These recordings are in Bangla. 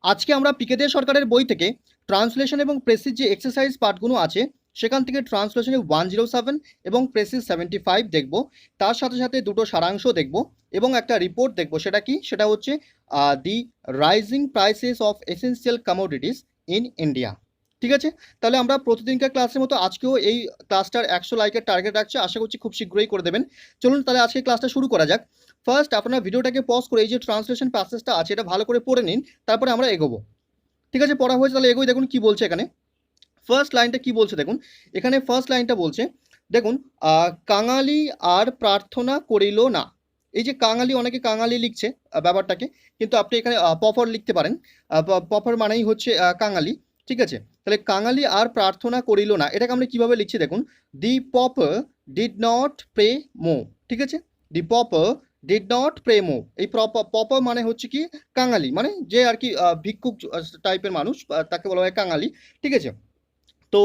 আজকে আমরা পিকে দে সরকারের বই থেকে ট্রান্সলেশন এবং প্রেসিস যে এক্সারসাইজ পার্টগুলো আছে সেখান থেকে ট্রান্সলেশনে 107 এবং প্রেসিস 75 দেখব। তার সাথে সাথে দুটো সারাংশ দেখব এবং একটা রিপোর্ট দেখব। সেটা কি? সেটা হচ্ছে the rising prices of essential commodities in India. ঠিক আছে, তাহলে আমরা প্রতিদিনকার ক্লাসের মতো আজকেও এই ক্লাসটার 100 লাইকের টার্গেট রাখছি। আশা করছি খুব শীঘ্রই করে দেবেন। চলুন তাহলে আজকে ক্লাসটা শুরু করা যাক। ফার্স্ট আপনারা ভিডিওটাকে পজ করে এই যে ট্রান্সলেশন প্যাসেজটা আছে এটা ভালো করে পড়ে নিন, তারপরে আমরা এগোবো। ঠিক আছে, পড়া হয়েছে, তাহলে এগোই। দেখুন কি বলছে এখানে। ফার্স্ট লাইনটা কি বলছে দেখুন। এখানে ফার্স্ট লাইনটা বলছে দেখুন, কাঙালি আর প্রার্থনা করিল না। এই যে কাঙালি, অনেকে কাঙালি লিখছে ব্যাপারটাকে, কিন্তু আপনি এখানে পপার লিখতে পারেন। পপার মানেই হচ্ছে কাঙালি। ঠিক আছে, তাহলে কাঙালি আর প্রার্থনা করিল না, এটাকে আমরা কিভাবে লিখছি দেখুন। দি পপার ডিড নট প্রে মো। ঠিক আছে, দি পপার ডিড নট প্রে মো। এই পপার মানে হচ্ছে কি কাঙালি, মানে যে আর কি ভিক্ষুক টাইপের মানুষ, তাকে বলা হয় কাঙালি। ঠিক আছে, তো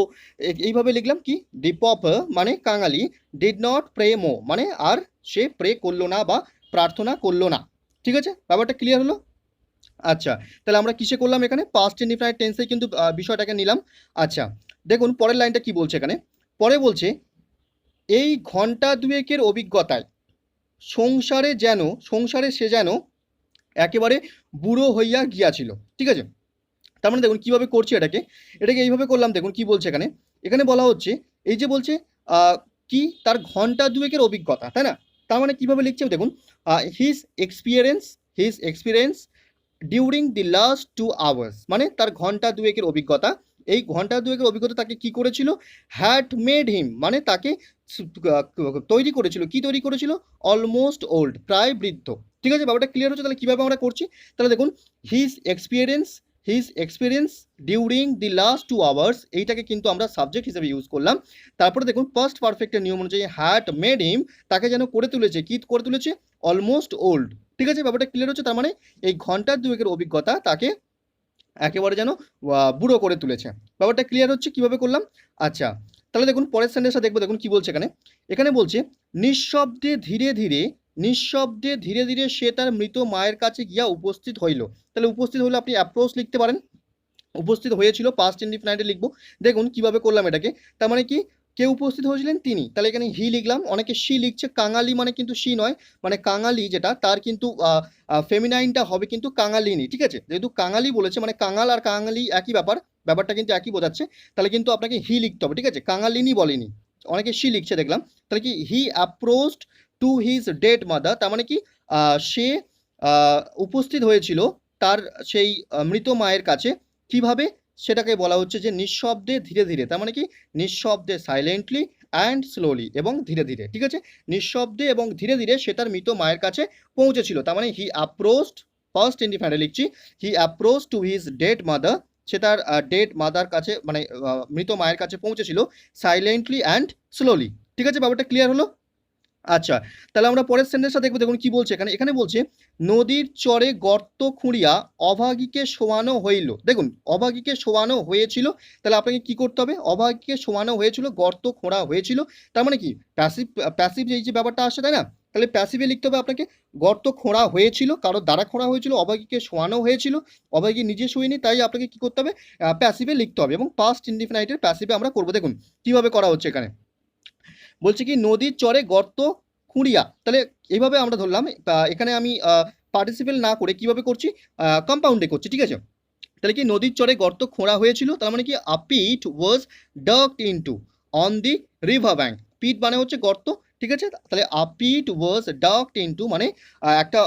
এইভাবে লিখলাম কি, দি পপার মানে কাঙালি, ডিড নট প্রে মো মানে আর সে প্রে করলো না বা প্রার্থনা করলো না। ঠিক আছে, ব্যাপারটা ক্লিয়ার হলো? আচ্ছা, তাহলে আমরা কিসে করলাম এখানে? পাস্ট ইনডিফিনিট টেন্সে কিন্তু বিষয়টাকে নিলাম। আচ্ছা, দেখুন পরের লাইনটা কি বলছে এখানে। পরে বলছে, এই ঘন্টা দুয়েকের অভিজ্ঞতায় সংসারে সে যেন একেবারে বুড়ো হইয়া গিয়াছিল। ঠিক আছে, তার মানে দেখুন কিভাবে করছি এটাকে এইভাবে করলাম। দেখুন কি বলছে এখানে। এখানে বলা হচ্ছে, এই যে বলছে কি তার ঘন্টা দুয়েকের অভিজ্ঞতা, তাই না? তার মানে কিভাবে লিখছে দেখুন, his experience during the last 2 hours, মানে তার ঘন্টা দুয়েকের অভিজ্ঞতা। এই ঘন্টা দুয়েকের অভিজ্ঞতা তাকে কি করেছিল? হ্যাড মেড হিম, মানে তাকে তৈরি করেছিল। কি তৈরি করেছিল? অলমোস্ট ওল্ড, প্রায় বৃদ্ধ। ঠিক আছে, ব্যাপারটা ক্লিয়ার হচ্ছে? তাহলে কীভাবে আমরা করছি, তাহলে দেখুন, his experience during the last 2 hours, এইটাকে কিন্তু আমরা সাবজেক্ট হিসেবে ইউজ করলাম। তারপরে দেখুন পাস্ট পারফেক্টের নিয়ম অনুযায়ী হ্যাড মেড হিম, তাকে যেন করে তুলেছে, কি করে তুলেছে? Almost old. ঠিক আছে, ব্যাপারটা ক্লিয়ার হচ্ছে? তার মানে এই ঘন্টার দুয়েকের অভিজ্ঞতা তাকে একেবারে যেন বুড়ো করে তুলেছে। ব্যাপারটা ক্লিয়ার হচ্ছে কিভাবে করলাম? আচ্ছা, তাহলে দেখুন পরের সেন্টেন্সটা দেখবো। দেখুন কি বলছে এখানে। এখানে বলছে, নিঃশব্দে ধীরে ধীরে সে তার মৃত মায়ের কাছে গিয়া উপস্থিত হইল। তাহলে উপস্থিত হইলে আপনি অ্যাপ্রোচ লিখতে পারেন, উপস্থিত হয়েছিল পাস্ট ইনডিফিনাইটে লিখবো। দেখুন কিভাবে করলাম এটাকে। তার মানে কি, কে উপস্থিত হয়েছিলেন? তিনি। তাহলে এখানে হি লিখলাম। অনেকে সি লিখছে, কাঙালি মানে কিন্তু সি নয়, মানে কাঙালি যেটা তার কিন্তু ফেমিনাইনটা হবে কিন্তু কাঙালিনী। ঠিক আছে, যেহেতু কাঙালি বলেছে মানে কাঙাল আর কাঙালি একই ব্যাপার, ব্যাপারটা কিন্তু একই বোঝাচ্ছে। তাহলে কিন্তু আপনাকে হি লিখতে হবে। ঠিক আছে, কাঙালিনী বলেনি, অনেকে সি লিখছে দেখলাম। তাহলে কি, he approached to his dead mother, তার মানে কি সে উপস্থিত হয়েছিল তার সেই মৃত মায়ের কাছে। কিভাবে? সেটাকে বলা হচ্ছে যে নিঃশব্দে ধীরে ধীরে, তার মানে কি নিঃশব্দে, সাইলেন্টলি অ্যান্ড স্লোলি, এবং ধীরে ধীরে। ঠিক আছে, নিঃশব্দে এবং ধীরে ধীরে সে তার মৃত মায়ের কাছে পৌঁছেছিল। তার মানে হি অ্যাপ্রোচড, ফার্স্ট ইনডিফিনিটে লিখছি, he approach to his dead mother, সে তার ডেড মাদার কাছে মানে মৃত মায়ের কাছে পৌঁছেছিল, সাইলেন্টলি অ্যান্ড স্লোলি। ঠিক আছে, ব্যাপারটা ক্লিয়ার হলো? আচ্ছা, তাহলে আমরা পরের সেন্টেন্সটা দেখবো। দেখুন কি বলছে এখানে। এখানে বলছে, নদীর চরে গর্ত খুঁড়িয়া অভাগীকে শোয়ানো হইল। দেখুন, অভাগীকে শোয়ানো হয়েছিল, তাহলে আপনাকে কি করতে হবে? অভাগীকে শোয়ানো হয়েছিল, গর্ত খোঁড়া হয়েছিল, তার মানে কি প্যাসিভ এই যে ব্যাপারটা আসছে, তাই না? তাহলে প্যাসিভে লিখতে হবে আপনাকে, গর্ত খোঁড়া হয়েছিল, কারোর দ্বারা খোঁড়া হয়েছিল, অভাগীকে শোয়ানো হয়েছিল, অভাগী নিজে শোয়নি, তাই আপনাকে কি করতে হবে? প্যাসিভে লিখতে হবে। এবং পাস্ট ইনডিফিনাইটের প্যাসিভে আমরা করবো। দেখুন কিভাবে করা হচ্ছে এখানে। বলছে কি, নদীর চরে গর্ত খুঁড়িয়া, তাহলে এইভাবে আমরা ধরলাম। এখানে আমি পার্টিসিপেল না করে কিভাবে করছি, কম্পাউন্ডে করছি। ঠিক আছে, তাহলে কি, নদীর চরে গর্ত খোঁড়া হয়েছিল, তার মানে কি a pit was dugged into on the river bank. Pit মানে হচ্ছে গর্ত। ঠিক আছে, তাহলে আ পিট ওয়াজ ডাগড ইনটু মানে একটা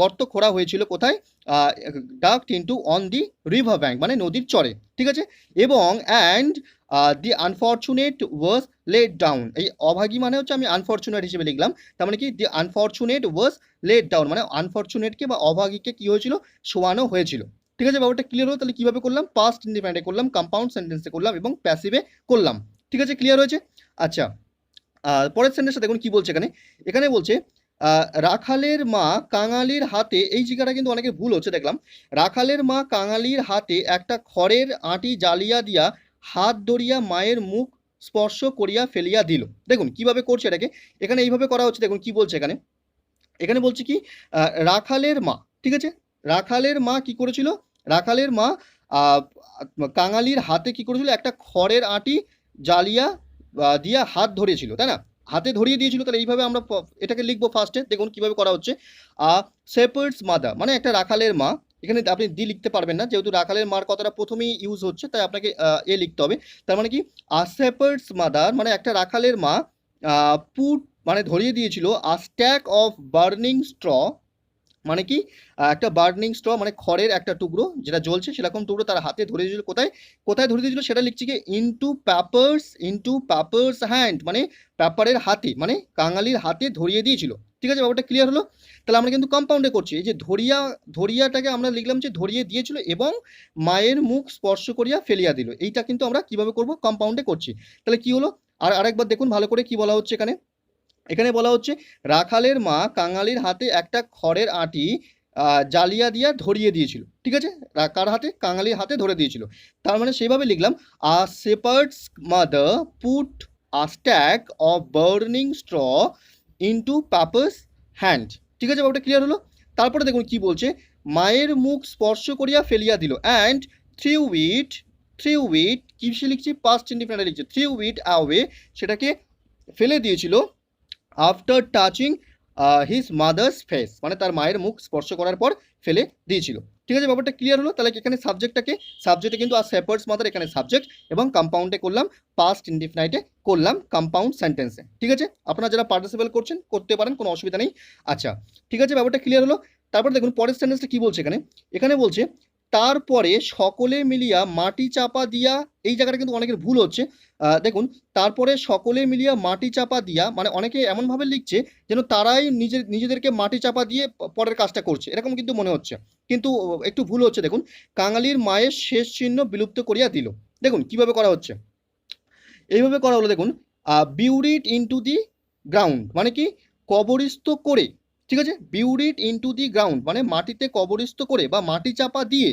গর্ত খোঁড়া হয়েছিল কোথায়? Dugged into on the river bank মানে নদীর চরে। ঠিক আছে, এবং and the unfortunate was let down, এই অভাগী মানে হচ্ছে আমি আনফর্চুনেট হিসেবে লিখলাম। তার মানে কি, দি আনফর্চুনেট ওয়াজ লেট ডাউন মানে আনফর্চুনেটকে বা অভাগীকে কি হয়েছিল? শোয়ানো হয়েছিল। ঠিক আছে, ব্যাপারটা ক্লিয়ার হলো? তাহলে কিভাবে করলাম? পাস্ট ইনডিফিনিটে করলাম, কম্পাউন্ড সেন্টেন্সে করলাম এবং প্যাসিভে করলাম। ঠিক আছে, ক্লিয়ার হয়েছে? আচ্ছা, পরের সেন্টেন্সটা দেখুন কি বলছে এখানে। এখানে বলছে, রাখালের মা কাঙালির হাতে, এই জায়গাটা কিন্তু অনেকে ভুল হচ্ছে দেখলাম। রাখালের মা কাঙালির হাতে একটা খড়ের আঁটি জ্বালিয়া দিয়া হাত ধরিয়া মায়ের মুখ স্পর্শ করিয়া ফেলিয়া দিল। দেখুন কিভাবে করছে এটাকে। এখানে এইভাবে করা হচ্ছে। দেখুন কি বলছে এখানে। এখানে বলছে কি, রাখালের মা, ঠিক আছে, রাখালের মা কি করেছিল? রাখালের মা আহ, কাঙালির হাতে কি করেছিল, একটা খড়ের আঁটি জ্বালিয়া দিয়া হাত ধরেছিল, তাই না, হাতে ধরিয়ে দিয়েছিল। তাহলে এইভাবে আমরা এটাকে লিখবো ফার্স্টে, দেখুন কিভাবে করা হচ্ছে। শেপার্ডস মাদার মানে একটা রাখালের মা, এখানে আপনি দি লিখতে পারবেন না, যেহেতু রাখালের মার কথাটা প্রথমেই ইউজ হচ্ছে, তাই আপনাকে এ লিখতে হবে। তার মানে কি শেপার্ডস মাদার মানে একটা রাখালের মা পুট মানে ধরিয়ে দিয়েছিল স্ট্যাক অফ বার্নিং স্ট্র, মানে কি একটা বার্নিং স্ট্র মানে খড়ের একটা টুকরো যেটা জ্বলছে সেরকম টুকরো তার হাতে ধরে দিয়েছিল। কোথায় কোথায় ধরে দিয়েছিল সেটা লিখছি কি ইনটু পেপারস হ্যান্ড, মানে পেপারের হাতে, মানে কাঙালির হাতে ধরিয়ে দিয়েছিল। ঠিক আছে, ব্যাপারটা ক্লিয়ার হলো। তাহলে আমরা কিন্তু কম্পাউন্ডে করছি, এই যে ধরিয়াটাকে আমরা লিখলাম যে ধরিয়ে দিয়েছিল এবং মায়ের মুখ স্পর্শ করিয়া ফেলিয়া দিল, এইটা কিন্তু আমরা কিভাবে করব, কম্পাউন্ডে করছি। তাহলে কি হলো, আর আরেকবার দেখুন ভালো করে কি বলা হচ্ছে এখানে। এখানে বলা হচ্ছে রাখালের মা কাঙালির হাতে একটা খড়ের আঁটি জ্বালিয়া দিয়া ধরিয়ে দিয়েছিল। ঠিক আছে, কার হাতে, কাঙালির হাতে ধরে দিয়েছিল। তার মানে সেইভাবে লিখলাম শেপার্ডস mother put stack of burning straw into papa's hand. ঠিক আছে, ব্যাপারটা ক্লিয়ার হলো। তারপরে দেখুন কি বলছে, মায়ের মুখ স্পর্শ করিয়া ফেলিয়া দিল অ্যান্ড থ্রি উইট কিসে লিখছি, পাস্ট ইনডিফিনিটে লিখছে, থ্রি উইট অ্যাওয়ে সেটাকে ফেলে দিয়েছিল after touching his mother's face, মানে তার মায়ের মুখ স্পর্শ করার পর ফেলে দিয়েছিল। ঠিক আছে, ব্যাপারটা ক্লিয়ার হলো। তাহলে এখানে সাবজেক্টে কিন্তু শেপার্ডস মাদার এখানে সাবজেক্ট, এবং কম্পাউন্ডে করলাম পাস্ট ইনডিফিনাইটে করলাম কম্পাউন্ড সেন্টেন্সে। ঠিক আছে, আপনারা যারা পার্টিসিপেট করছেন করতে পারেন, কোনো অসুবিধা নেই। আচ্ছা ঠিক আছে, ব্যাপারটা ক্লিয়ার হলো। তারপর দেখুন পরের সেন্টেন্সটা কি বলছে এখানে। এখানে বলছে তারপরে সকলে মিলিয়া মাটি চাপা দিয়া, এই জায়গাটা কিন্তু অনেকের ভুল হচ্ছে। দেখুন তারপরে সকলে মিলিয়া মাটি চাপা দিয়া, মানে অনেকে এমনভাবে লিখছে যেন তারাই নিজেদেরকে মাটি চাপা দিয়ে পরের কাজটা করছে, এরকম কিন্তু মনে হচ্ছে, কিন্তু একটু ভুল হচ্ছে। দেখুন কাঙালির মায়ের শেষ চিহ্ন বিলুপ্ত করিয়া দিল, দেখুন কিভাবে করা হচ্ছে, এইভাবে করা হলো। দেখুন বিউরিড ইনটু দি গ্রাউন্ড মানে কি কবরিস্থ করে। ঠিক আছে, বিউরিড ইনটু দি গ্রাউন্ড মানে মাটিতে কবরিস্থ করে বা মাটি চাপা দিয়ে।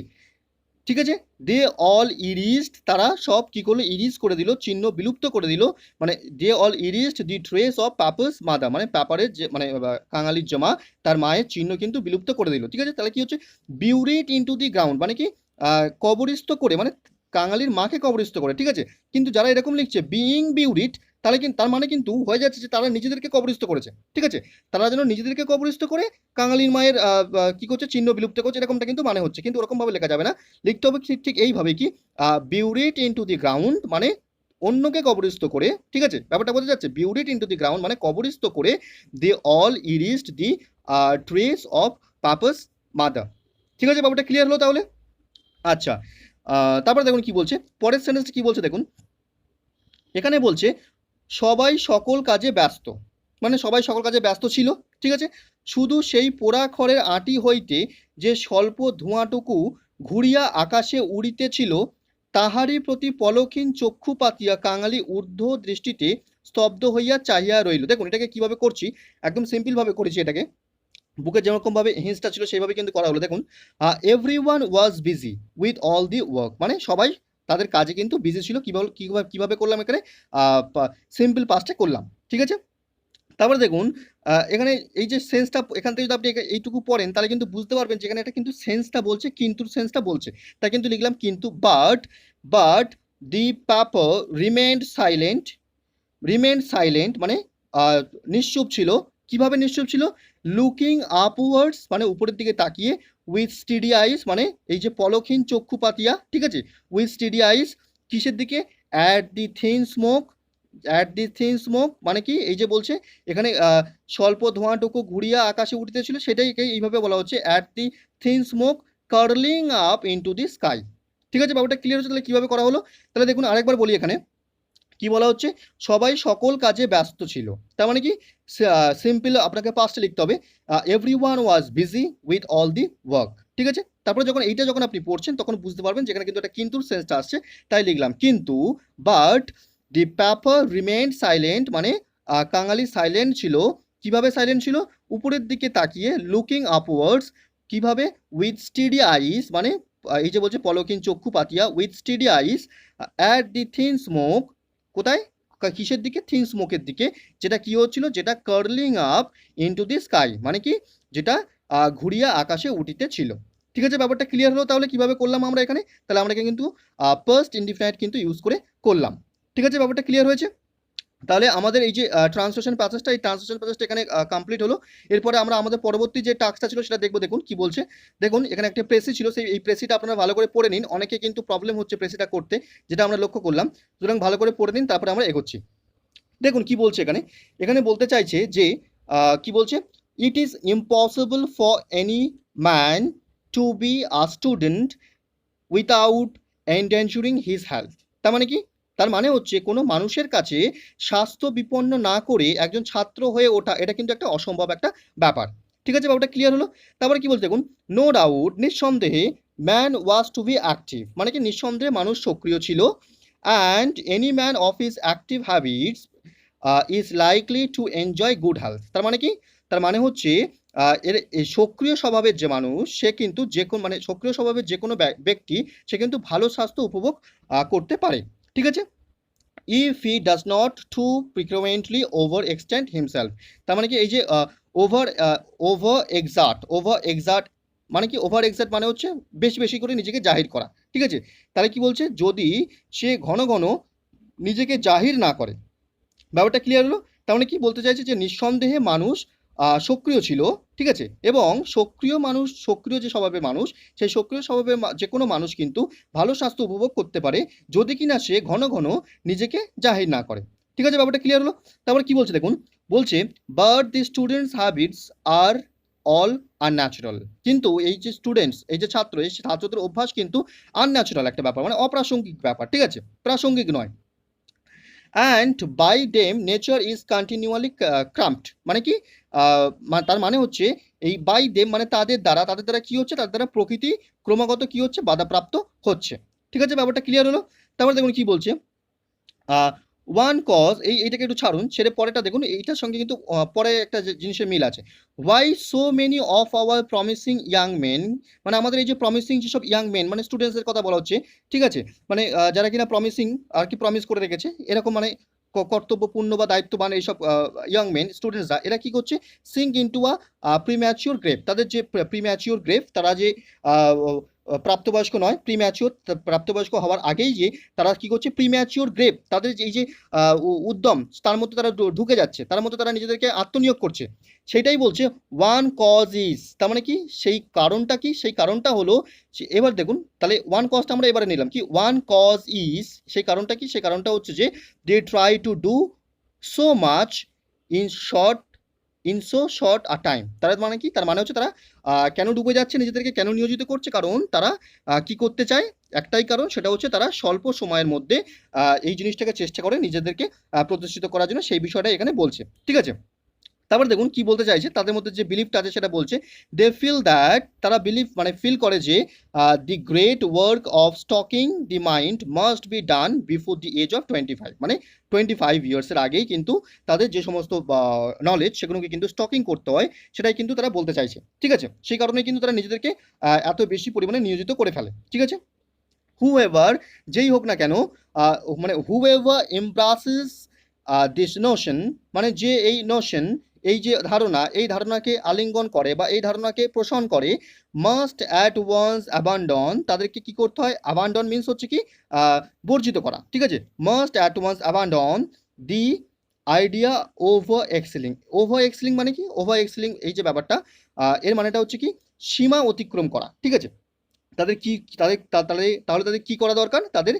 ঠিক আছে, দে অল ইরিজড তারা সব কি করলো, ইরিজ করে দিল, চিহ্ন বিলুপ্ত করে দিল, মানে they all erased the trace of papa's mother, মানে পেপারের যে মানে কাঙালির জমা তার মায়ের চিহ্ন কিন্তু বিলুপ্ত করে দিল। ঠিক আছে, তাহলে কি হচ্ছে বিউরিড ইনটু দি গ্রাউন্ড মানে কি কবরিস্থ করে, মানে কাঙালির মাকে কবরিস্থ করে। ঠিক আছে, কিন্তু যারা এরকম লিখছে বিইং বিউরিড, তাহলে কিন্তু তার মানে কিন্তু হয়ে যাচ্ছে যে তারা নিজেদেরকে কবরিস্থ করেছে। ঠিক আছে, তারা যেন নিজেদেরকে কবরিস্থ করে কাঙালির মায়ের কি করছে, চিহ্ন বিলুপ্ত করছে, এরকমটা কিন্তু মানে হচ্ছে, কিন্তু ওরকমভাবে লেখা যাবে না। লিখতে হবে ঠিক এইভাবে কি বিউরিড ইনটু দি গ্রাউন্ড মানে অন্যকে কবরিস্থ করে। ঠিক আছে, ব্যাপারটা বোঝা যাচ্ছে, বিউরিড ইনটু দি গ্রাউন্ড মানে কবরিস্থ করে, they all erased the trace of papa's mother. ঠিক আছে, ব্যাপারটা ক্লিয়ার হলো তাহলে। আচ্ছা তারপরে দেখুন কি বলছে, পরের সেন্টেন্সটা কি বলছে দেখুন। এখানে বলছে সবাই সকল কাজে ব্যস্ত, মানে সবাই সকল কাজে ব্যস্ত ছিল। ঠিক আছে, শুধু সেই পোড়া খড়ের আঁটি হইতে যে স্বল্প ধোঁয়াটুকু ঘুরিয়া আকাশে উড়িতেছিল তাহারই প্রতি পলক্ষীন চক্ষু পাতিয়া কাঙালি ঊর্ধ্ব দৃষ্টিতে স্তব্ধ হইয়া চাহিয়া রইল। দেখুন এটাকে কিভাবে করছি, একদম সিম্পলভাবে করেছি এটাকে, বুকে যেরকমভাবে হিন্সটা ছিল সেইভাবে কিন্তু করা হলো। দেখুন everyone was busy with all the work, মানে সবাই তাদের কাজে কিন্তু বিজি ছিল। কিভাবে করলাম এখানে, সিম্পল পাস্টে করলাম। ঠিক আছে, তারপরে দেখুন এখানে এই যে সেন্সটা, এখান থেকে যদি আপনি এইটুকু পড়েন তাহলে কিন্তু বুঝতে পারবেন যে এখানে এটা কিন্তু সেন্সটা বলছে, কিন্তু সেন্সটা বলছে, তাই কিন্তু লিখলাম কিন্তু। বাট দি পেপার রিমেন্ড সাইলেন্ট মানে নিশ্চুপ ছিল। কিভাবে নিশ্চুপ ছিল, লুকিং আপওয়ার্ডস মানে উপরের দিকে তাকিয়ে, উইথ স্টিডি আইস মানে এই যে পলকহীন চক্ষু পাতিয়া। ঠিক আছে, উইথ স্টিডি আইস কিসের দিকে, অ্যাট দি থিন স্মোক মানে কি এই যে বলছে এখানে স্বল্প ধোঁয়াটুকু ঘুরিয়া আকাশে উঠতেছিল, সেটাই এইভাবে বলা হচ্ছে at the thin smoke curling up into the sky. ঠিক আছে, ব্যাপারটা ক্লিয়ার হচ্ছে। তাহলে কিভাবে করা হলো, তাহলে দেখুন আরেকবার বলি, এখানে কি বলা হচ্ছে, সবাই সকল কাজে ব্যস্ত ছিল, তার মানে কি সিম্পল আপনাকে পাস্টে লিখতে হবে, everyone was busy with all the work. ঠিক আছে, তারপরে যখন আপনি পড়ছেন তখন বুঝতে পারবেন যেখানে কিন্তু একটা কিন্তু সেন্সটা আসছে, তাই লিখলাম কিন্তু। But the paper remained silent মানে কাঙালি সাইলেন্ট ছিল। কিভাবে সাইলেন্ট ছিল, উপরের দিকে তাকিয়ে, লুকিং আপওয়ার্ডস কিভাবে, উইথ স্টিডি আইস মানে এই যে বলছে পলকিন চক্ষু পাতিয়া, with steady ice at the thin smoke, কোথায় কিসের দিকে, থিন স্মোকের দিকে, যেটা কি হচ্ছিল, যেটা curling up into the sky মানে কি যেটা ঘুরিয়া আকাশে উঠিতে ছিল। ঠিক আছে, ব্যাপারটা ক্লিয়ার হলো। তাহলে কিভাবে করলাম আমরা এখানে, তাহলে আমরা কিন্তু পাস্ট ইনডিফিনাইট কিন্তু ইউজ করে করলাম। ঠিক আছে, ব্যাপারটা ক্লিয়ার হয়েছে। তাহলে আমাদের এই যে ট্রান্সলেশন প্যাসেজটা, এই ট্রান্সলেশন প্যাসেজটা এখানে কমপ্লিট হলো। এরপরে আমরা আমাদের পরবর্তী যে টাস্কটা ছিল সেটা দেখবো। দেখুন কি বলছে, দেখুন এখানে একটা প্রেসি ছিল, সেই এই প্রেসিটা আপনারা ভালো করে পড়ে নিন। অনেকে কিন্তু প্রবলেম হচ্ছে প্রেসিটা করতে, যেটা আমরা লক্ষ্য করলাম। সুতরাং ভালো করে পড়ে নিন, তারপরে আমরা এগোচ্ছি। দেখুন কি বলছে এখানে, এখানে বলতে চাইছে যে কি বলছে, it is impossible for any man to be a student without এন্ডেঞ্জারিং his health. তার মানে কি, তার মানে হচ্ছে কোনো মানুষের কাছে স্বাস্থ্য বিপন্ন না করে একজন ছাত্র হয়ে ওঠা, এটা কিন্তু একটা অসম্ভব একটা ব্যাপার। ঠিক আছে, ব্যাপারটা ক্লিয়ার হলো। তারপরে কি বলছে দেখুন, নো ডাউট, নিঃসন্দেহে, man was to be active, মানে কি নিঃসন্দেহে মানুষ সক্রিয় ছিল। And any man of his active habits is likely to enjoy good health. তার মানে কি, তার মানে হচ্ছে এর এই সক্রিয় স্বভাবের যে মানুষ, সে কিন্তু যে কোনো মানে সক্রিয় স্বভাবের যে কোনো ব্যক্তি, সে কিন্তু ভালো স্বাস্থ্য উপভোগ করতে পারে। ঠিক আছে, if he does not to frequently overextend himself. তার মানে কি, এই যে ওভার এক্সার্ট মানে কি, ওভার এক্সার্ট মানে হচ্ছে বেশি বেশি করে নিজেকে জাহির করা। ঠিক আছে, তাহলে কি বলছে, যদি সে ঘন ঘন নিজেকে জাহির না করে। ব্যাপারটা ক্লিয়ার হলো। তার মানে কি বলতে চাইছে, যে নিঃসন্দেহে মানুষ সক্রিয় ছিল। ঠিক আছে, এবং সক্রিয় মানুষ, সক্রিয় যে স্বভাবের মানুষ, সেই সক্রিয় স্বভাবের যে কোনো মানুষ কিন্তু ভালো স্বাস্থ্য উপভোগ করতে পারে, যদি কিনা সে ঘন ঘন নিজেকে জাহির না করে। ঠিক আছে, ব্যাপারটা ক্লিয়ার হলো। তারপর কি বলছে দেখুন, বলছে but the students habits are all unnatural. কিন্তু এই যে স্টুডেন্টস, এই যে ছাত্র, এই ছাত্রদের অভ্যাস কিন্তু আনন্যাচারাল একটা ব্যাপার, মানে অপ্রাসঙ্গিক ব্যাপার। ঠিক আছে, প্রাসঙ্গিক নয়। And by dame nature is continually cramped, মানে কি, তার মানে হচ্ছে এই বাই ডেম মানে তাদের দ্বারা, তাদের দ্বারা কি হচ্ছে, তাদের দ্বারা প্রকৃতি ক্রমাগত কি হচ্ছে, বাধাপ্রাপ্ত হচ্ছে। ঠিক আছে, ব্যাপারটা ক্লিয়ার হলো। তারপরে দেখুন কি বলছে, ওয়ান কজ, এইটাকে একটু ছাড়ুন, ছেড়ে পরেটা দেখুন, এইটার সঙ্গে কিন্তু পরে একটা জিনিসের মিল আছে। Why so many of our promising young men, মানে আমাদের এই যে প্রমিসিং যেসব ইয়াং মেন, মানে স্টুডেন্টসদের কথা বলা হচ্ছে। ঠিক আছে, মানে যারা কিনা প্রমিসিং আর কি প্রমিস করে রেখেছে, এরকম মানে কর্তব্যপূর্ণ বা দায়িত্ববান এইসব ইয়াং মেন স্টুডেন্টসরা, এরা কি করছে, sink into a premature grave, তাদের যে প্রিম্যাচিওর গ্রেভ, তারা যে প্রাপ্তবয়স্ক নয়, প্রিম্যাচিওর, প্রাপ্তবয়স্ক হওয়ার আগেই যে তারা কি করছে, প্রিম্যাচিওর গ্রেভ, তাদের এই যে উদ্যম, তার মধ্যে তারা ঢুকে যাচ্ছে, তার মধ্যে তারা নিজেদেরকে আত্মনিয়োগ করছে। সেটাই বলছে ওয়ান কজ ইজ, তার মানে কি, সেই কারণটা কি, সেই কারণটা হলো, এবার দেখুন, তাহলে ওয়ান কজটা আমরা এবারে নিলাম কি, ওয়ান কজ ইজ, সেই কারণটা কি, সেই কারণটা হচ্ছে যে they try to do so much in so short a time. তার মানে কি, তার মানে হচ্ছে তারা কেন ডুবে যাচ্ছে, নিজেদেরকে কেন নিয়োজিত করছে, কারণ তারা কি করতে চায়, একটাই কারণ, সেটা হচ্ছে তারা স্বল্প সময়ের মধ্যে এই জিনিসটাকে চেষ্টা করে নিজেদেরকে প্রতিষ্ঠিত করার জন্য, সেই বিষয়টা এখানে বলছে। ঠিক আছে, তারপর দেখুন কি বলতে চাইছে, তাদের মধ্যে যে বিলিফটা আছে সেটা বলছে, দে ফিল দ্যাট, তারা বিলিভ মানে ফিল করে যে the great work of stocking the mind must be done before the age of 25, মানে 25 ইয়ার্সের আগেই কিন্তু তাদের যে সমস্ত নলেজ, সেগুলোকে কিন্তু স্টকিং করতে হয়, সেটাই কিন্তু তারা বলতে চাইছে। ঠিক আছে, সেই কারণে কিন্তু তারা নিজেদেরকে এত বেশি পরিমাণে নিয়োজিত করে ফেলে। ঠিক আছে, হুএভার, যেই হোক না কেন, মানে হুএভার এমব্রাসেস দিস নোশন, মানে যে এই নোশন, এই যে ধারণা, এই ধারণাকে আলিঙ্গন করে বা এই ধারণাকে পোষণ করে, মাস্ট অ্যাট ওয়ান্স অ্যাবান্ডন, তাদেরকে কি করতে হয়, অ্যাবান্ডন মিন্স হচ্ছে কি বর্জিত করা। ঠিক আছে, must at once abandon the idea over excelling. Over excelling মানে কি, ওভার এক্সেলিং এই যে ব্যাপারটা, এর মানেটা হচ্ছে কি, সীমা অতিক্রম করা। ঠিক আছে, তাদের কি, তাহলে তাদের কি করা দরকার, তাদের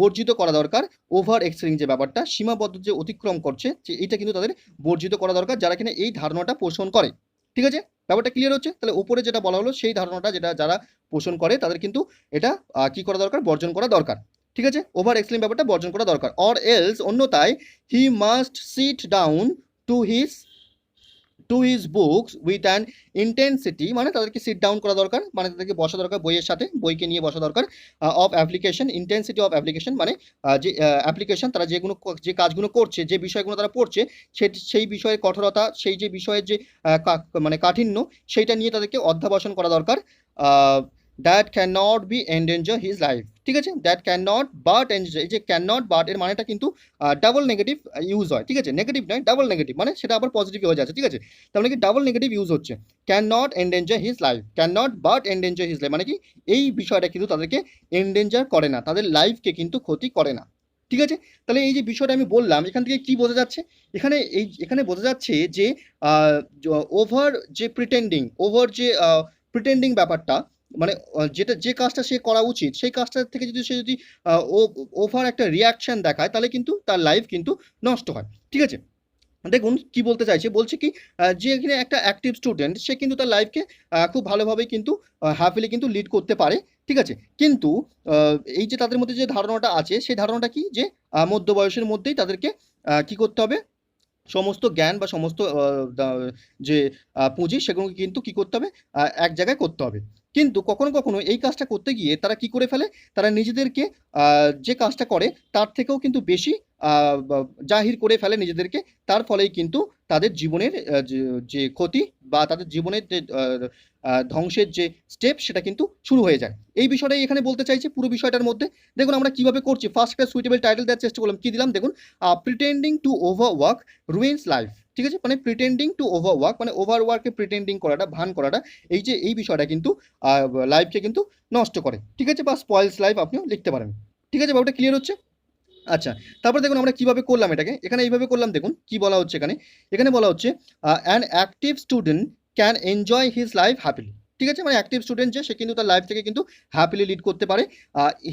বর্জিত করা দরকার ওভার এক্সেলিং যে ব্যাপারটা, সীমাবদ্ধ যে অতিক্রম করছে, যে এটা কিন্তু তাদের বর্জিত করা দরকার, যারা কিনা এই ধারণাটা পোষণ করে। ঠিক আছে, ব্যাপারটা ক্লিয়ার হচ্ছে। তাহলে উপরে যেটা বলা হলো, সেই ধারণাটা যেটা যারা পোষণ করে, তাদের কিন্তু এটা কি করা দরকার, বর্জন করা দরকার। ঠিক আছে, ওভার এক্সেলিং ব্যাপারটা বর্জন করা দরকার। অর এলস, অন্যথায়, he must sit down to his books with an intensity, মানে তাদেরকে সিট ডাউন করা দরকার, মানে তাদেরকে বসা দরকার, বইয়ের সাথে বইকে নিয়ে বসা দরকার। Of application, intensity of application, মানে যে অ্যাপ্লিকেশন, তারা যে কাজগুলো করছে, যে বিষয়গুলো তারা পড়ছে, সেই বিষয়ের কঠোরতা, সেই যে বিষয়ের যে মানে কাঠিন্য, সেইটা নিয়ে তাদেরকে অধ্যাবসান করা দরকার। That can not be endanger his life. ঠিক আছে, that can not but enjoy, এই যে ক্যান নট বাট এর মানেটা কিন্তু ডাবল নেগেটিভ ইউজ হয়, ঠিক আছে, নেগেটিভ নয় ডাবল নেগেটিভ, মানে সেটা আবার পজিটিভ হয়ে যাচ্ছে, ঠিক আছে, তার মানে কি ডাবল নেগেটিভ ইউজ হচ্ছে, can not endanger his life, can not but endanger his life, মানে কি এই বিষয়টা কিন্তু তাদেরকে এন্ডেঞ্জার করে না, তাদের লাইফকে কিন্তু ক্ষতি করে না, ঠিক আছে। তাহলে এই যে বিষয়টা আমি বললাম, এখান থেকে কি বোঝা যাচ্ছে, এখানে বোঝা যাচ্ছে যে ওভার যে প্রিটেন্ডিং ব্যাপারটা, মানে যেটা যে কাজটা সে করা উচিত সেই কাজটা থেকে যদি সে যদি ওভার একটা রিয়াকশন দেখায়, তাহলে কিন্তু তার লাইফ কিন্তু নষ্ট হয়, ঠিক আছে। দেখুন কি বলতে চাইছে, বলছে কি যে এখানে একটা অ্যাক্টিভ স্টুডেন্ট সে কিন্তু তার লাইফকে খুব ভালোভাবেই কিন্তু হ্যাপিলি কিন্তু লিড করতে পারে, ঠিক আছে, কিন্তু এই যে তাদের মধ্যে যে ধারণাটা আছে সেই ধারণাটা কি, যে মধ্য বয়সের মধ্যেই তাদেরকে কি করতে হবে, সমস্ত জ্ঞান বা সমস্ত যে পুঁজি সেগুলোকে কিন্তু কি করতে হবে, এক জায়গায় করতে হবে, কিন্তু কখনো কখনো এই কাজটা করতে গিয়ে তারা কি করে ফেলে, তারা নিজেদেরকে যে কাজটা করে তার থেকেও কিন্তু বেশি জাহির করে ফেলে নিজেদেরকে, তার ফলেই কিন্তু তাদের জীবনের যে ক্ষতি বা তাদের জীবনের যে ধ্বংসের যে স্টেপ সেটা কিন্তু শুরু হয়ে যায়। এই বিষয়টাই এখানে বলতে চাইছে পুরো বিষয়টার মধ্যে। দেখুন আমরা কিভাবে করছি, ফার্স্ট একটা সুইটেবল টাইটেল দেওয়ার চেষ্টা করলাম, কি দিলাম দেখুন, pretending two over work ruins life, ঠিক আছে, মানে প্রিটেন্ডিং টু ওভার ওয়ার্ক মানে ওভার ওয়ার্কে প্রিটেন্ডিং করাটা, ভান করাটা, এই যে এই বিষয়টা কিন্তু লাইফকে কিন্তু নষ্ট করে, ঠিক আছে, বা স্পয়েলস লাইফ আপনিও লিখতে পারেন, ঠিক আছে, ব্যাপারটা ক্লিয়ার হচ্ছে। আচ্ছা, তারপর দেখুন আমরা কিভাবে করলাম এটাকে, এখানে এইভাবে করলাম, দেখুন কি বলা হচ্ছে এখানে, এখানে বলা হচ্ছে an active student can enjoy his life happily, ঠিক আছে, মানে অ্যাক্টিভ স্টুডেন্ট যে সে কিন্তু তার লাইফ থেকে কিন্তু হ্যাপিলি লিড করতে পারে,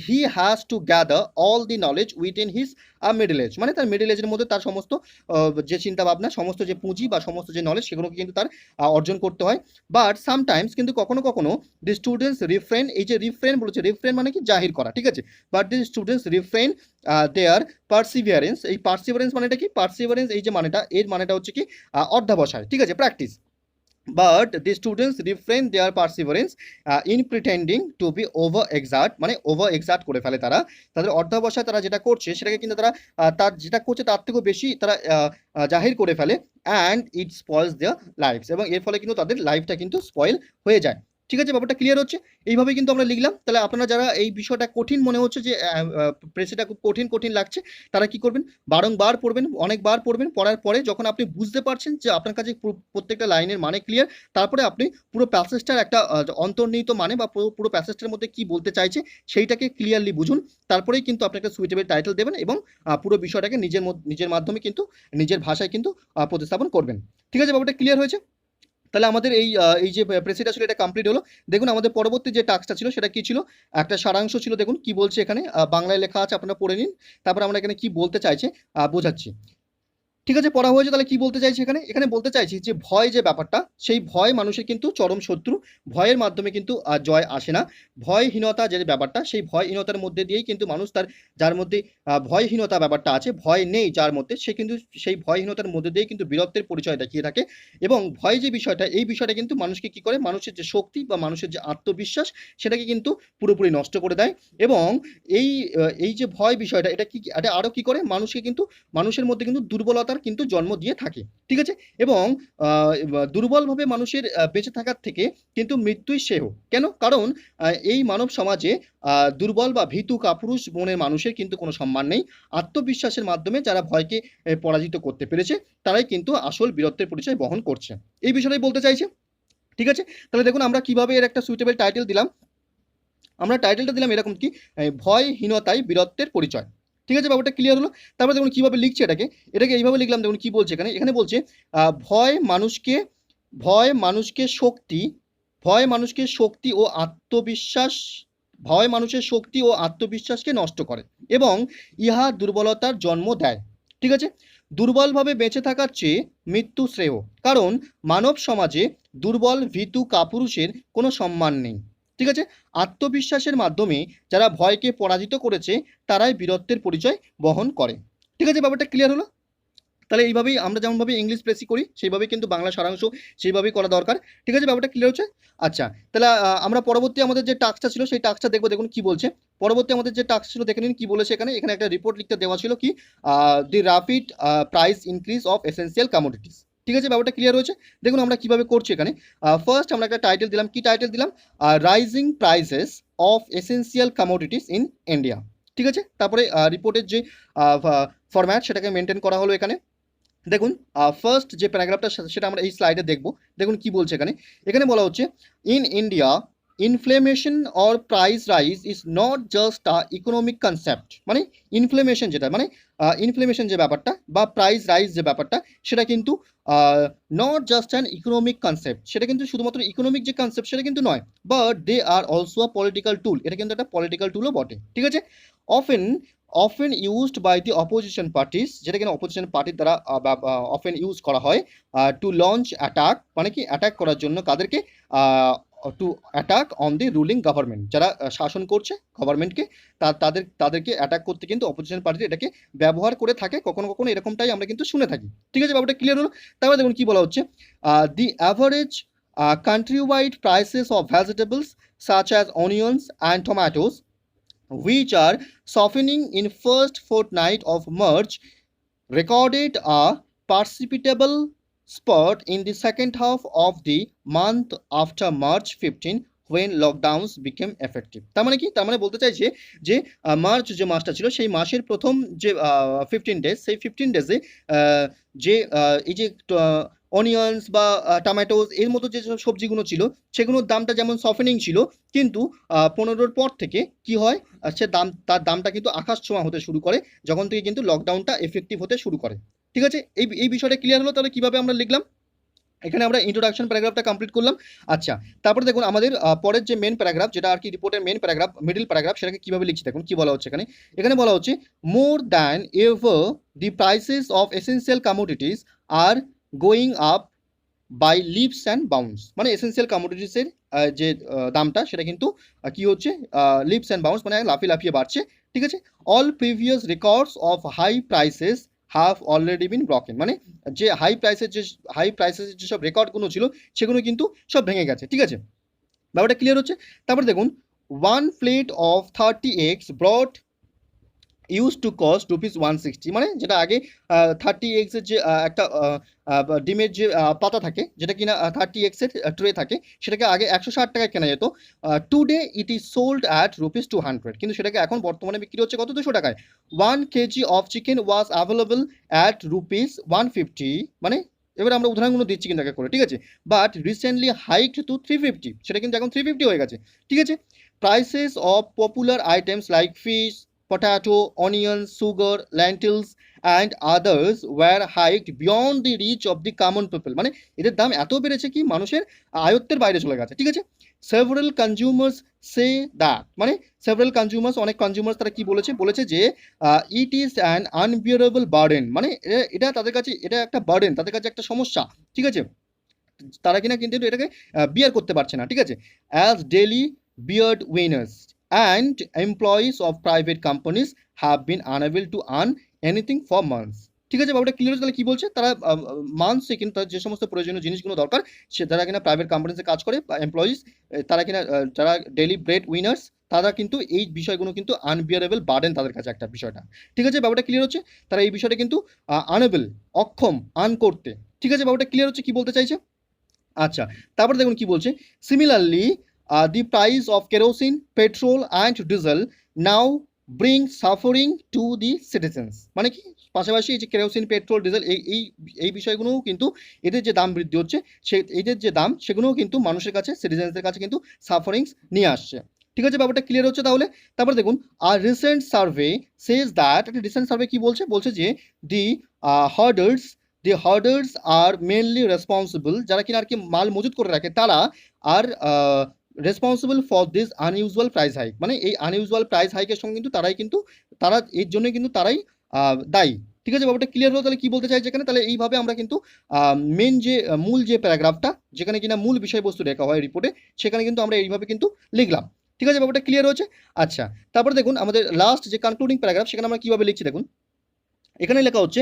he has to gather all the knowledge within his middle age, মানে তার মিডল এজের মধ্যে তার সমস্ত যে চিন্তা ভাবনা, সমস্ত যে পুঁজি বা সমস্ত যে নলেজ সেগুলোকে কিন্তু তার অর্জন করতে হয়, বাট সামটাইমস কিন্তু কখনো কখনো দি স্টুডেন্টস রিফ্রেন, এই যে রিফ্রেন বলেছে, রিফ্রেন মানে কি জাহির করা, ঠিক আছে, but the students refrain their perseverance, এই পার্সিভিয়ারেন্স মানেটা কি, পার্সিভিয়ারেন্স এই যে মানেটা, এর মানেটা হচ্ছে কি অধ্যবসায়, ঠিক আছে, practice, but the students refrain their perseverance in pretending to be over exert, মানে ওভার এক্সার্ট করে ফেলে তারা, তাদের অধ্যবসায় তারা যেটা করছে সেটাকে কিন্তু তারা তার যেটা করছে তার থেকেও বেশি তারা জাহির করে ফেলে, and it spoils their lifes, এবং এর ফলে কিন্তু তাদের লাইফটা কিন্তু স্পয়েল হয়ে যায়, ঠিক আছে, ব্যাপারটা ক্লিয়ার হচ্ছে। এইভাবে কিন্তু আমরা লিখলাম। তাহলে আপনারা যারা এই বিষয়টা কঠিন মনে হচ্ছে যে প্রেসিটা খুব কঠিন কঠিন লাগছে, তারা কি করবেন, বারংবার পড়বেন, অনেকবার পড়বেন, পড়ার পরে যখন আপনি বুঝতে পারছেন যে আপনার কাছে প্রত্যেকটা লাইনের মানে ক্লিয়ার, তারপরে আপনি পুরো প্যাসেজটার একটা অন্তর্নিহিত মানে বা পুরো প্যাসেজটার মধ্যে কি বলতে চাইছে সেইটাকে ক্লিয়ারলি বুঝুন, তারপরেই কিন্তু আপনি একটা সুইটেবল টাইটেল দেবেন এবং পুরো বিষয়টাকে নিজের মাধ্যমে কিন্তু নিজের ভাষায় কিন্তু প্রতিস্থাপন করবেন, ঠিক আছে, ব্যাপারটা ক্লিয়ার হয়েছে। তাহলে আমাদের এই যে প্রেসিটা ছিল এটা কমপ্লিট হলো। দেখুন আমাদের পরবর্তী যে টাস্কটা ছিল সেটা কি ছিল, একটা সারাংশ ছিল, দেখুন কি বলছে এখানে, বাংলায় লেখা আছে, আপনারা পড়ে নিন, তারপর আমরা এখানে কি বলতে চাইছে বোঝাচ্ছি, ঠিক আছে, পড়া হয়েছে। তাহলে কি বলতে চাইছি এখানে, এখানে বলতে চাইছি যে ভয় যে ব্যাপারটা, সেই ভয় মানুষের কিন্তু চরম শত্রু, ভয়ের মাধ্যমে কিন্তু জয় আসে না, ভয়হীনতা যে ব্যাপারটা, সেই ভয়হীনতার মধ্যে দিয়েই কিন্তু মানুষ তার, যার মধ্যে ভয়হীনতা ব্যাপারটা আছে, ভয় নেই যার মধ্যে, সে কিন্তু সেই ভয়হীনতার মধ্যে দিয়েই কিন্তু বীরত্বের পরিচয় দেখিয়ে থাকে, এবং ভয় যে বিষয়টা, এই বিষয়টা কিন্তু মানুষকে কি করে, মানুষের যে শক্তি বা মানুষের যে আত্মবিশ্বাস সেটাকে কিন্তু পুরোপুরি নষ্ট করে দেয়, এবং এই যে ভয় বিষয়টা, এটা আরও কি করে, মানুষকে কিন্তু মানুষের মধ্যে কিন্তু দুর্বলতার কিন্তু জন্ম দিয়ে থাকে, ঠিক আছে, এবং দুর্বলভাবে মানুষের বেঁচে থাকার থেকে কিন্তু মৃত্যুই শ্রেয়, কেন, কারণ এই মানব সমাজে দুর্বল বা ভীতু কাপুরুষ মনের মানুষের কিন্তু কোনো সম্মান নেই, আত্মবিশ্বাসের মাধ্যমে যারা ভয়কে পরাজিত করতে পেরেছে তারাই কিন্তু আসল বীরত্বের পরিচয় বহন করছে, এই বিষয়টাই বলতে চাইছে, ঠিক আছে। তাহলে দেখুন আমরা কিভাবে এর একটা সুইটেবল টাইটেল দিলাম, আমরা টাইটেলটা দিলাম এরকম কি, ভয়হীনতাই বীরত্বের পরিচয়, ঠিক আছে, ব্যাপারটা ক্লিয়ার হলো। তারপর দেখুন কিভাবে লিখছে এটাকে এইভাবে লিখলাম, দেখুন কি বলছে এখানে, এখানে বলছে ভয় মানুষকে ভয় মানুষকে শক্তি ভয় মানুষকে শক্তি ও আত্মবিশ্বাস ভয় মানুষের শক্তি ও আত্মবিশ্বাসকে নষ্ট করে এবং ইহা দুর্বলতার জন্ম দেয়, ঠিক আছে, দুর্বলভাবে বেঁচে থাকার চেয়ে মৃত্যু শ্রেয়, কারণ মানব সমাজে দুর্বল ভীতু কাপুরুষের কোনো সম্মান নেই, ঠিক আছে, আত্মবিশ্বাসের মাধ্যমে যারা ভয়কে পরাজিত করেছে তারাই বীরত্বের পরিচয় বহন করে, ঠিক আছে, ব্যাপারটা ক্লিয়ার হলো। তাহলে এইভাবেই আমরা যেমনভাবে ইংলিশ প্রেসি করি সেইভাবেই কিন্তু বাংলা সারাংশ সেইভাবেই করা দরকার, ঠিক আছে, ব্যাপারটা ক্লিয়ার হচ্ছে। আচ্ছা, তাহলে আমরা পরবর্তী আমাদের যে টাস্কটা ছিল সেই টাস্কটা দেখবো, দেখুন কি বলছে, পরবর্তী আমাদের যে টাস্ক ছিল দেখে নিন কি বলেছে এখানে, এখানে একটা রিপোর্ট লিখতে দেওয়া ছিল কি, the rapid price increase of essential commodities, ঠিক আছে, ব্যাপারটা ক্লিয়ার হয়েছে। দেখুন আমরা কিভাবে করছি এখানে, ফার্স্ট আমরা একটা টাইটেল দিলাম, কি টাইটেল দিলাম, rising prices of essential commodities in India. ঠিক আছে, তারপরে রিপোর্টের যে ফরম্যাট সেটাকে মেনটেন করা হলো এখানে। দেখুন ফার্স্ট যে প্যারাগ্রাফটা সেটা আমরা এই স্লাইডে দেখব। দেখুন কি বলছে এখানে। এখানে বলা হচ্ছে in India inflation or price rise is not just economic concept. মানে ইনফ্লেমেশন যেটা, মানে ইনফ্লেমেশন যে ব্যাপারটা বা প্রাইস রাইজ যে ব্যাপারটা, সেটা কিন্তু not just an economic concept, সেটা কিন্তু শুধুমাত্র ইকোনমিক যে কনসেপ্ট সেটা কিন্তু নয়, but they are also a political tool. এটা কিন্তু একটা পলিটিক্যাল টুলও বটে। ঠিক আছে, often used by the opposition parties, যেটা কিনা অপোজিশন পার্টির দ্বারা অফেন ইউজ করা হয় টু লঞ্চ অ্যাটাক, মানে কি অ্যাটাক করার জন্য কাদেরকে, to attack on the ruling government, যারা শাসন করছে গভর্নমেন্টকে, তাদেরকে অ্যাটাক করতে কিন্তু অপোজিশন পার্টি এটাকে ব্যবহার করে থাকে, কখনো কখনো এরকমটাই আমরা কিন্তু শুনে থাকি। ঠিক আছে, ব্যাপারটা ক্লিয়ার হলো। তারপরে দেখুন কি বলা হচ্ছে, দি average country wide prices of vegetables such as onions and tomatoes, which are softening in first fortnight of March, recorded a perceptible spurt in the second half of the month after March 15 when lockdowns became effective। তার মানে কি, তার মানে বলতে চাইছে যে মার্চ যে মাসটা ছিল সেই মাসের প্রথম যে 15 ডেজ, সেই 15 ডেজে যে এই যে অনিয়ন্স বা টমেটোস এর মতো যে সব সবজিগুলো ছিল সেগুলোর দামটা যেমন সফেনিং ছিল, কিন্তু 15-র পর থেকে কি হয়, তার দামটা কিন্তু আকাশ ছোঁয়া হতে শুরু করে যখন থেকে কিন্তু লকডাউনটা এফেক্টিভ হতে শুরু করে। ঠিক আছে, এই বিষয়টা ক্লিয়ার হলো। তাহলে কিভাবে আমরা লিখলাম, এখানে আমরা ইন্ট্রোডাকশন প্যারাগ্রাফটা কমপ্লিট করলাম। আচ্ছা, তারপরে দেখুন আমাদের পরের যে মেন প্যারাগ্রাফ, যেটা আর কি রিপোর্টের মেন প্যারাগ্রাফ, মিডল প্যারাগ্রাফ, সেটাকে কিভাবে লিখছি দেখুন কি বলা হচ্ছে এখানে। এখানে বলা হচ্ছে more than ever the prices of essential commodities are going up by leaps and bounds. মানে এসেন্সিয়াল কমোডিটিসের যে দামটা সেটা কিন্তু কি হচ্ছে, লিপস অ্যান্ড বাউন্স, মানে লাফিয়ে লাফিয়ে বাড়ছে। ঠিক আছে, all previous records of high prices have already been broken. মানে যে হাই প্রাইসের যেসব রেকর্ডগুলো ছিল সেগুলো কিন্তু সব ভেঙে গেছে। ঠিক আছে, ব্যাপারটা ক্লিয়ার হচ্ছে। তারপরে দেখুন 1 plate of 30 eggs broad use to cost ₹160। মানে যেটা আগে 30 এগসের যে একটা ডিমের যে পাতা থাকে, যেটা কিনা 30 এগসের ট্রে থাকে, সেটাকে আগে 160 টাকায় কেনা যেত। Today it is sold at ₹200, কিন্তু সেটাকে এখন বর্তমানে বিক্রি হচ্ছে কত, 200 টাকায়। 1 KG of chicken was available at ₹150। মানে এবার আমরা উদাহরণগুলো দিচ্ছি কিন্তু করে। ঠিক আছে, বাট রিসেন্টলি হাইকড টু 350, সেটা কিন্তু এখন 350 হয়ে গেছে। ঠিক আছে, prices of popular items like fish, potato, onions, sugar, lentils and others were hiked beyond the reach of the common people। মানে এদের দাম এত বেড়েছে কি মানুষের আয়ত্তের বাইরে চলে গেছে। ঠিক আছে, several consumers say that, মানে several consumers, অনেক কনজিউমার্স তারা কি বলেছে যে it is an unbearable burden। মানে এটা তাদের কাছে এটা একটা বার্ডেন, তাদের কাছে একটা সমস্যা। ঠিক আছে, তারা কিনা কিন্তু এটাকে বিয়ার করতে পারছে না। ঠিক আছে, as daily beard winners and employees of private companies have been unable to earn anything for months। ঠিক আছে, ব্যাপারটা ক্লিয়ার হচ্ছে। তাহলে কি বলছে, তারা মান্থসে কিন্তু তাদের যে সমস্ত প্রয়োজনীয় জিনিসগুলো দরকার, সে যারা কিনা প্রাইভেট কোম্পানিতে কাজ করে বা এমপ্লয়িজ, তারা কিনা যারা ডেইলি ব্রেড উইনার্স, তারা কিন্তু এই বিষয়গুলো কিন্তু আনবিয়ারেবল বার্ডেন তাদের কাছে একটা বিষয়টা। ঠিক আছে, ব্যাপারটা ক্লিয়ার হচ্ছে। তারা এই বিষয়টা কিন্তু আনএবল, অক্ষম, আন করতে। ঠিক আছে, ব্যাপারটা ক্লিয়ার হচ্ছে কি বলতে চাইছে। আচ্ছা, তারপরে দেখুন কি বলছে, similarly the price of kerosene, petrol and diesel now bring suffering to the citizens। মানে কি, পাশাপাশি এই যে কেরোসিন, পেট্রোল, ডিজেল এই বিষয়গুলোও কিন্তু এদের যে দাম বৃদ্ধি হচ্ছে, এদের যে দাম সেগুলোও কিন্তু মানুষের কাছে, সিটিজেন্সদের কাছে কিন্তু সাফারিংস নিয়ে আসছে। ঠিক আছে, ব্যাপারটা ক্লিয়ার হচ্ছে। তাহলে তারপরে দেখুন আর রিসেন্ট সার্ভে সেজ দ্যাট, একটা রিসেন্ট সার্ভে কি বলছে যে দি হার্ডার্স আর মেনলি রেসপন্সিবল, যারা কিনা আর কি মাল মজুত করে রাখে, তারা আর responsible for this unusual price hike. মানে এই আনইউজুয়াল প্রাইস হাইকের সঙ্গে কিন্তু তারা এর জন্য কিন্তু তারাই দায়ী। ঠিক আছে, ব্যাপারটা ক্লিয়ার হলো। তাহলে কি বলতে চাইছে এখানে, তাহলে এইভাবে আমরা কিন্তু মেন যে মূল যে প্যারাগ্রাফটা, যেখানে কিনা মূল বিষয়বস্তু লেখা হয় রিপোর্টে, সেখানে কিন্তু আমরা এইভাবে কিন্তু লিখলাম। ঠিক আছে, ব্যাপারটা ক্লিয়ার হচ্ছে। আচ্ছা, তারপরে দেখুন আমাদের লাস্ট যে কনক্লুডিং প্যারাগ্রাফ, সেখানে আমরা কিভাবে লিখছি দেখুন। এখানে লেখা হচ্ছে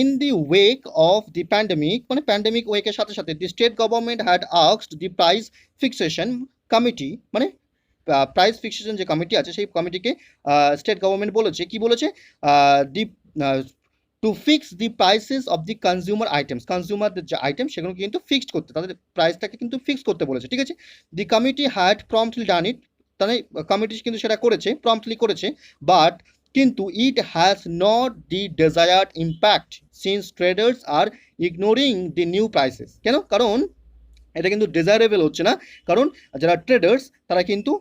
in the wake of the pandemic, মানে প্যান্ডেমিক ওয়েকের সাথে সাথে the state government had asked the price fixation committee, মানে প্রাইস ফিক্সেশন যে কমিটি আছে সেই কমিটিকে স্টেট গভর্নমেন্ট বলেছে কি বলেছে, the to fix the prices of the consumer items, কনজিউমারদের যে আইটেম সেগুলো কিন্তু ফিক্সড করতে, তাদের প্রাইসটাকে কিন্তু ফিক্স করতে বলেছে। ঠিক আছে, the committee had promptly done it তাই কমিটি কিন্তু সেটা করেছে, প্রম্পটলি করেছে, বাট কিন্তু it has not the desired impact since traders are ignoring the new prices. কেন? কারণ এটা কিন্তু ডিজায়ারেবল হচ্ছে না, কারণ যারা ট্রেডার্স তারা কিন্তু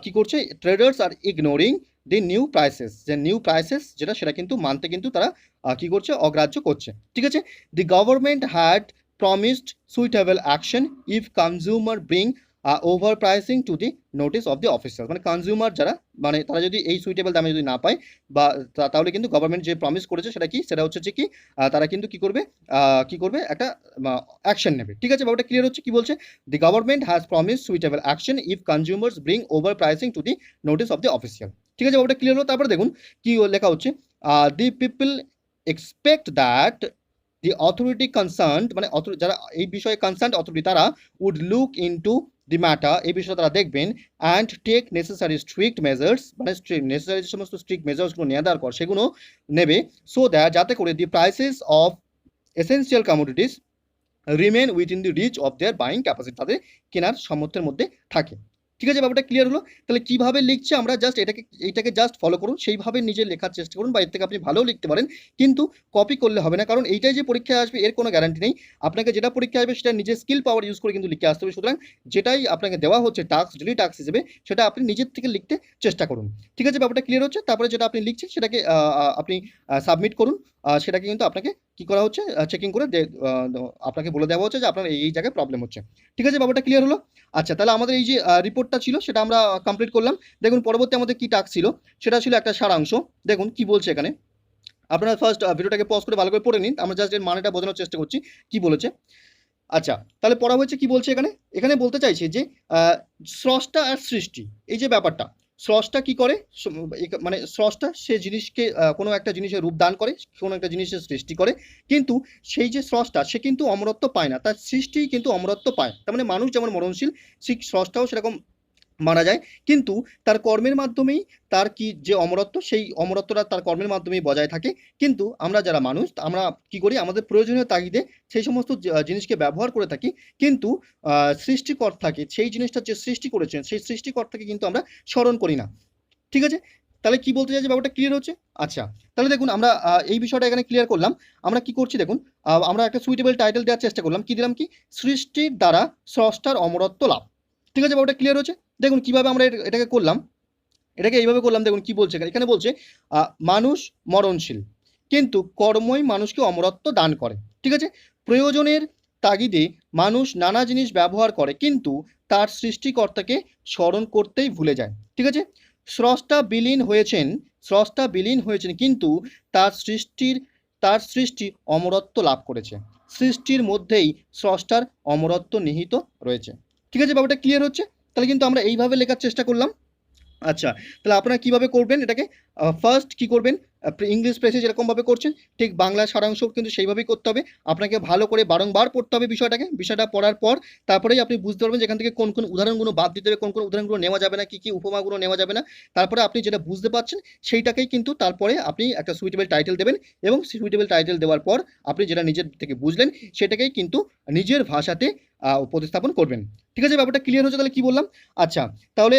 কি করছে, traders are ignoring the new prices, যে নিউ প্রাইসেস যেটা সেটা কিন্তু মানতে কিন্তু তারা কি করছে, অগ্রাহ্য করছে। ঠিক আছে, the government had promised suitable action if consumer bring over pricing to the notice of the officer. মানে কনজিউমার যারা, মানে তারা যদি এই সুইটেবল দামে যদি না পায় বা তাহলে কিন্তু গভর্নমেন্ট যে প্রমিস করেছে সেটা কি, সেটা হচ্ছে যে কি তারা কিন্তু কি করবে একটা অ্যাকশন নেবে। ঠিক আছে, ব্যাপারটা ক্লিয়ার হচ্ছে? কি বলছে, the government has promise suitable action if consumers bring over pricing to the notice of the official. ঠিক আছে, ব্যাপারটা ক্লিয়ার হলো। তারপরে দেখুন কি লেখা হচ্ছে, the people expect that the authority concerned, মানে যারা এই বিষয়ে কনসার্ন অথরিটি, তারা would look into the matter, এই বিষয়ে তারা দেখবেন, and take necessary strict measures, মানে নেসেসারি যে সমস্ত স্ট্রিক্ট মেজার্সগুলো নেওয়া দরকার সেগুলো নেবে, সো দ্যাট যাতে করে the prices of essential commodities remain within the reach of their buying capacity, তাদের কেনার সামর্থ্যের মধ্যে থাকে। ঠিক আছে, ব্যাপারটা ক্লিয়ার হলো? তাহলে কিভাবে লিখছে আমরা জাস্ট এইটাকে জাস্ট ফলো করুন, সেইভাবে নিজে লেখার চেষ্টা করুন, বা এর থেকে আপনি ভালোও লিখতে পারেন, কিন্তু কপি করলে হবে না, কারণ এইটাই যে পরীক্ষায় আসবে এর কোনো গ্যারান্টি নেই। আপনাকে যেটা পরীক্ষা আসবে সেটা নিজের স্কিল পাওয়ার ইউজ করে কিন্তু লিখে আসতে হবে। সুতরাং যেটাই আপনাকে দেওয়া হচ্ছে টাস্ক, ডেলি টাস্ক হিসেবে, সেটা আপনি নিজের থেকে লিখতে চেষ্টা করুন। ঠিক আছে, ব্যাপারটা ক্লিয়ার হচ্ছে? তারপরে যেটা আপনি লিখছেন সেটাকে আপনি সাবমিট করুন, সেটাকে কিন্তু আপনাকে কি করা হচ্ছে, চেকিং করে আপনাকে বলে দেওয়া হচ্ছে যে আপনার এই জায়গায় প্রবলেম হচ্ছে। ঠিক আছে, ব্যাপারটা ক্লিয়ার হলো? আচ্ছা, তাহলে আমাদের এই যে রিপোর্টটা ছিল সেটা আমরা কমপ্লিট করলাম। দেখুন পরবর্তী আমাদের কি টাস্ক ছিল, সেটা ছিল একটা সারাংশ। দেখুন কি বলছে এখানে, আপনারা ফার্স্ট ভিডিওটাকে পজ করে ভালো করে পড়ে নিন, আমরা জাস্ট এর মানেটা বোঝানোর চেষ্টা করছি কি বলেছে। আচ্ছা, তাহলে পড়া হয়েছে কি বলছে এখানে, এখানে বলতে চাইছে যে স্রষ্টা আর সৃষ্টি, এই যে ব্যাপারটা, স্রষ্টা কি করে, মানে স্রষ্টা সে জিনিসকে কোনো একটা জিনিসের রূপ দান করে, কোনো একটা জিনিসের সৃষ্টি করে, কিন্তু সেই যে স্রষ্টা সে কিন্তু অমরত্ব পায় না, তার সৃষ্টি কিন্তু অমরত্ব পায়। তার মানে মানুষ যেমন মরণশীল, ঠিক স্রষ্টাও সেরকম মারা যায়, কিন্তু তার কর্মের মাধ্যমেই তার কি যে অমরত্ব, সেই অমরত্বটা তার কর্মের মাধ্যমেই বজায় থাকে। কিন্তু আমরা যারা মানুষ, আমরা কি করি, আমাদের প্রয়োজনীয় তাগিদে সেই সমস্ত জিনিসকে ব্যবহার করে থাকি, কিন্তু সৃষ্টিকর্তাকে, সেই জিনিসটা যে সৃষ্টি করেছেন সেই সৃষ্টিকর্তাকে কিন্তু আমরা স্মরণ করি না। ঠিক আছে, তাহলে কি বলতে চাইছে, ব্যাপারটা ক্লিয়ার হচ্ছে? আচ্ছা, তাহলে দেখুন আমরা এই বিষয়টা এখানে ক্লিয়ার করলাম। আমরা কি করছি দেখুন, আমরা একটা সুইটেবল টাইটেল দেওয়ার চেষ্টা করলাম, কি দিলাম, কি সৃষ্টির দ্বারা স্রষ্টার অমরত্ব লাভ। ঠিক আছে, ব্যাপারটা ক্লিয়ার হচ্ছে? দেখুন কিভাবে আমরা এটাকে করলাম, এটাকে এইভাবে করলাম। দেখুন কি বলছে এখানে বলছে মানুষ মরণশীল, কিন্তু কর্মই মানুষকে অমরত্ব দান করে। ঠিক আছে, প্রয়োজনের তাগিদে মানুষ নানা জিনিস ব্যবহার করে, কিন্তু তার সৃষ্টিকর্তাকে স্মরণ করতেই ভুলে যায়। ঠিক আছে, স্রষ্টা বিলীন হয়েছেন, কিন্তু তার সৃষ্টি অমরত্ব লাভ করেছে। সৃষ্টির মধ্যেই স্রষ্টার অমরত্ব নিহিত রয়েছে। ঠিক আছে, ব্যাপারটা ক্লিয়ার হচ্ছে? তাহলে কিন্তু আমরা এইভাবে লেখার চেষ্টা করলাম। আচ্ছা, তাহলে আপনারা কিভাবে করবেন এটাকে, ফার্স্ট কি করবেন, ইংলিশ প্রেসে যেরকমভাবে করছেন ঠিক বাংলা সারাংশ কিন্তু সেইভাবেই করতে হবে। আপনাকে ভালো করে বারংবার পড়তে হবে বিষয়টা পড়ার পর তারপরেই আপনি বুঝতে পারবেন যে এখান থেকে কোন কোন উদাহরণগুলো বাদ দিতে হবে, কোন কোন উদাহরণগুলো নেওয়া যাবে না, কি উপমাগুলো নেওয়া যাবে না। তারপরে আপনি যেটা বুঝতে পারছেন সেইটাকেই কিন্তু তারপরে আপনি একটা সুইটেবল টাইটেল দেবেন, এবং সুইটেবল টাইটেল দেওয়ার পর আপনি যেটা নিজের থেকে বুঝলেন সেটাকেই কিন্তু নিজের ভাষাতে উপস্থাপন করবেন। ঠিক আছে, ব্যাপারটা ক্লিয়ার হচ্ছে? তাহলে কি বললাম? আচ্ছা, তাহলে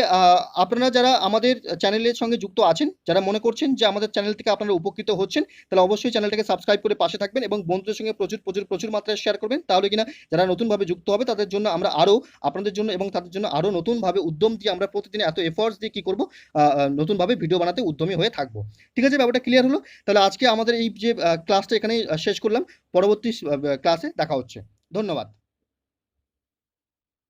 আপনারা যারা আমাদের চ্যানেলের সঙ্গে যুক্ত আছেন, যারা মনে করছেন যে আমাদের চ্যানেল থেকে আপনারা উপকৃত হচ্ছেন, তাহলে অবশ্যই চ্যানেলটাকে সাবস্ক্রাইব করে পাশে থাকবেন এবং বন্ধুদের সঙ্গে প্রচুর মাত্রায় শেয়ার করবেন। তাহলে কিনা যারা নতুনভাবে যুক্ত হবে তাদের জন্য আমরা আরও আপনাদের জন্য এবং তাদের জন্য আরও নতুনভাবে উদ্যম দিয়ে আমরা প্রতিদিন এত এফোর্টস দিয়ে কী করবো, নতুনভাবে ভিডিও বানাতে উদ্যমী হয়ে থাকবো। ঠিক আছে, ব্যাপারটা ক্লিয়ার হলো? তাহলে আজকে আমাদের এই যে ক্লাসটা এখানেই শেষ করলাম, পরবর্তী ক্লাসে দেখা হচ্ছে। ধন্যবাদ।